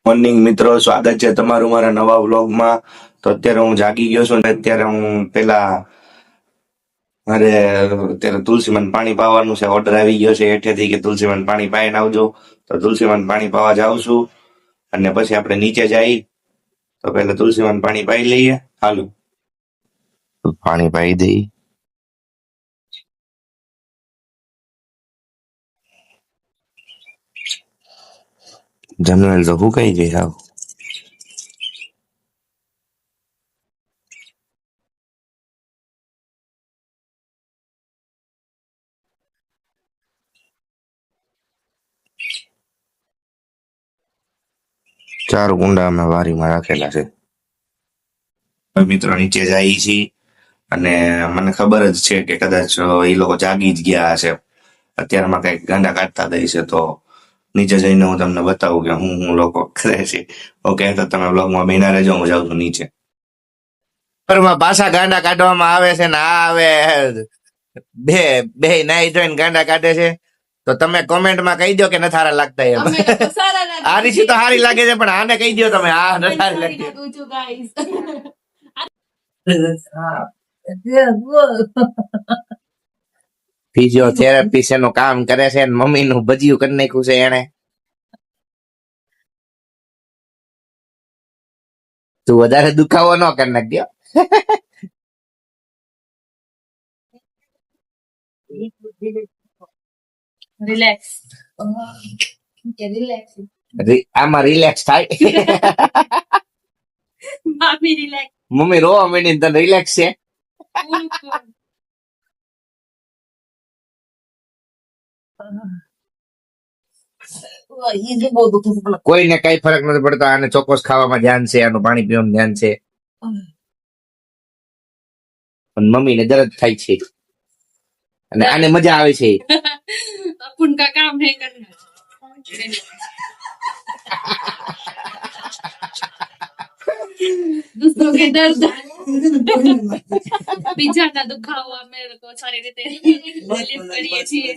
Morning મિત્રો, સ્વાગત છે તમારું મારા નવા વ્લોગમાં. તો અત્યારે હું જાગી ગયો છું ને અત્યારે હું પેલા મારે અત્યારે તુલસીમાં પાણી પાવાનું છે. ઓર્ડર આવી ગયો છે હેઠેથી કે તુલસીમાં પાણી પાઈને આવજો. તો તુલસીમાં પાણી પાવા જાઉં છું અને પછી આપણે નીચે જઈ. તો પેલા તુલસીમાં પાણી પાઈ લઈએ. હાલો, પાણી પાઈ દઈ. જનરલ તો હુકાઈ ગઈ હાવ. ચાર કુંડા અમે વારીમાં રાખેલા છે. મિત્રો નીચે જાય છીએ અને મને ખબર જ છે કે કદાચ એ લોકો જાગી જ ગયા હશે. અત્યારમાં કઈક ગાંડા કાઢતા દઈ છે. તો નીચે જઈને હું તમને બતાવું કે હું લોકો કરે છે. ઓકે, તો તમે બ્લોગમાં બિના રહેજો, હું જાઉં છું નીચે. પાછા ગાંડા કાઢવામાં આવે છે ને આ આવે બે બે નાઈ ધોઈને ગાંડા કાઢે છે. તો તમે કોમેન્ટમાં કહી દો કે નથી સારા લાગતા એમ. આ રીસી તો સારી લાગે છે પણ આને કહી દો તમે આ નથી સારી લાગતી. ફિઝિયોથેરાપિસ્ટ એનું કામ કરે છે. મમ્મી નું ભજીયું કરી નાખ્યું છે એને. તું વધારે દુખાવો ન કરી નાખજો. રિલેક્સ. આમાં રિલેક્સ થાય. મમ્મી રોવા માંડી તને રિલેક્સ છે. કોઈને કઈ ફરક નથી પડતો. આને ચોક્કસ ખાવામાં ધ્યાન છે, આનું પાણી પીવાનું ધ્યાન છે. મમ્મી ને દર્દ થાય છે અને આને મજા આવે છે. अपन का काम है करना. दूसरों के दर्द બીજા ના દુખાવા અમે લોકો સારી રીતે રિલીફ કરીએ છીએ.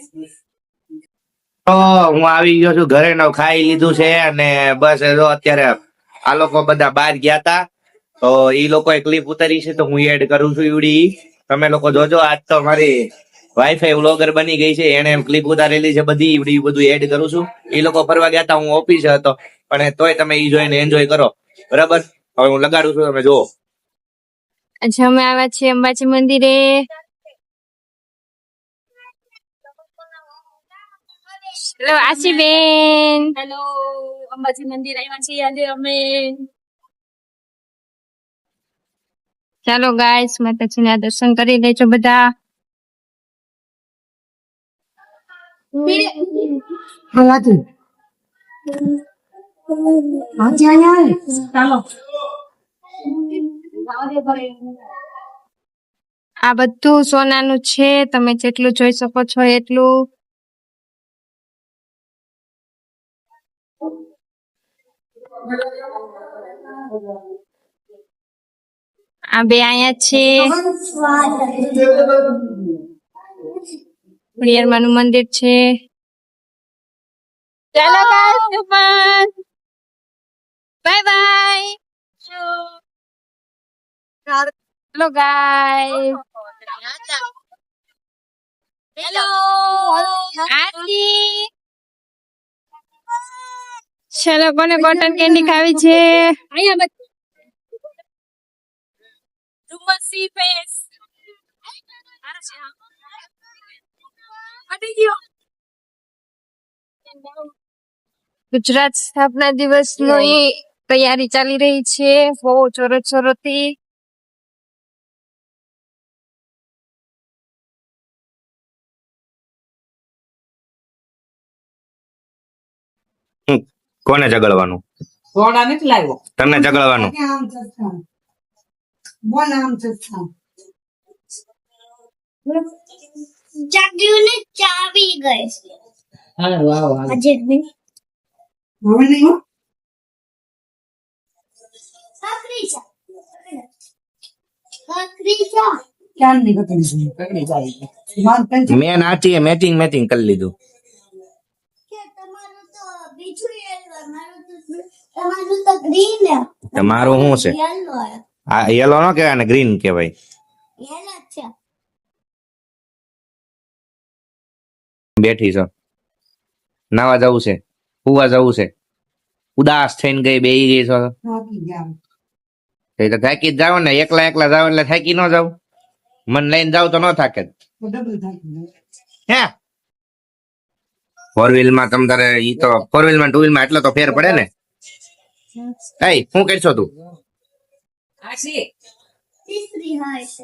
હું આવી ગયો છું ઘરે ને ખાઈ લીધું છે અને બસ જો અત્યારે આ લોકો બધા બહાર ગયા તા તો ઈ લોકો ક્લિપ ઉતારી છે તો હું એડ કરું છું. ઈવડી તમે લોકો જોજો. આજ તો મારી વાઈફાઈ વ્લોગર બની ગઈ છે. એને ક્લિપ ઉતારેલી છે બધી. ઈવડી બધું એડ કરું છું. એ લોકો ફરવા ગયા તા, હું ઓફિસ હતો પણ તોય તમે ઈ જોઈને એન્જોય કરો. બરાબર, હવે હું લગાડું છું, તમે જુઓ. અચ્છા, અમે આવ્યા છીએ અંબાજી મંદિરે. હેલો આશીબેન. હેલો, અંબાજી મંદિર આવ્યા છીએ આજે અમે. ચાલો ગાઈસ, માતાજીના દર્શન કરી લેજો બધા. આ બધું સોનાનું છે, તમે જેટલું જોઈ શકો છો એટલું. આ બે અહીંયા છે. ખોડિયારમાં નું મંદિર છે. ચાલો ગાઈસ, ઉપર bye bye. Hello guys. Hello Aarti. ચલો, કોને કોટન કેન્ડી ખાવી છે? અહીંયા ડુમસી ફેસ ગુજરાત સ્થાપના દિવસ ની તૈયારી ચાલી રહી છે બહુ જોરોથી. કોને જગડવાનું? સોડા નથી લાવ્યો. તમને જગડવાનું. જાગ્યું ને ચાવી ગઈ. હા વાહ વાહ. આજે નહીં હવે નહીં હો. ક્યાં નહીં કકડી જાય. માર પેન્શન મેં નાચી મેચિંગ કરી લીધું. તમારું તો બીજું મારું તો તમારું તો ગ્રીન હે તમારું શું છે યલો હે આ યલો નો કહેવાય ને ગ્રીન કહેવાય. યલો છે બેઠી છો નાવા જવું છે હુવા જવું છે ઉદાસ થઈને ગઈ બેહી ગઈ છો થાકી ગયા. તો થાકી જ જાવ ને એકલા એકલા જાવ એટલે થાકી ન જાવ મન લઈને જાવ તો ન થાકે જ. તો ડબલ થાકી ગયા. હે ફોર વ્હીલ માં તમ તારે ઈ તો ફોર વ્હીલ માં ટુ વ્હીલ માં એટલો તો ફેર પડે ને. એ શું કરશો તું તીસરી હાય છે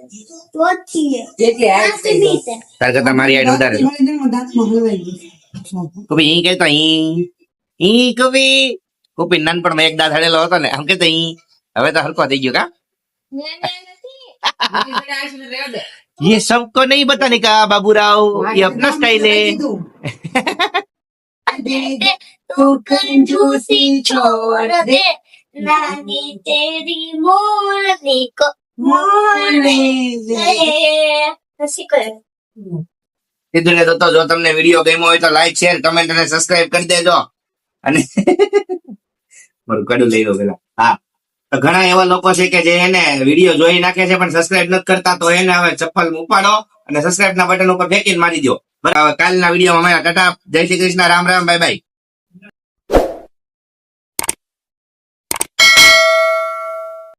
ચોથી હે પાંચમી છે તાર કરતા મારી આઈને વધારે છે. મારી જેમ દાંતમાં હલવાઈ ગયું. કુપી ઈ કહેતો ઈ કુપી નાનપણમાં એક દાંત હડેલો હતો ને આમ કહેતો ઈ હવે તો હરકો થઈ ગયો કા. ये सबको नहीं बताने का बाबूराव ये अपना स्टाइल है. दे दे तू कंजूसी छोड़ दे नानी तेरी मोरनी को હસી કરે સીધું ને તો જો તમને વિડીયો ગમ્યો હોય તો લાઈક શેર કમેન્ટ અને સબસ્ક્રાઇબ કરી દેજો અને મારું કડું લઈ લો પેલા. હા તો ઘણા એવા લોકો છે કે જે એને વિડીયો જોઈ નાખે છે પણ સબસ્ક્રાઇબ નથી કરતા તો એને હવે ચપ્પલ ઉપાડો અને સબસ્ક્રાઇબ ના બટન ઉપર ફેંકીને મારી દો. બરાબર કાલના વિડીયોમાં અમારા ટાટા જય શ્રી કૃષ્ણ રામ રામ બાય બાય.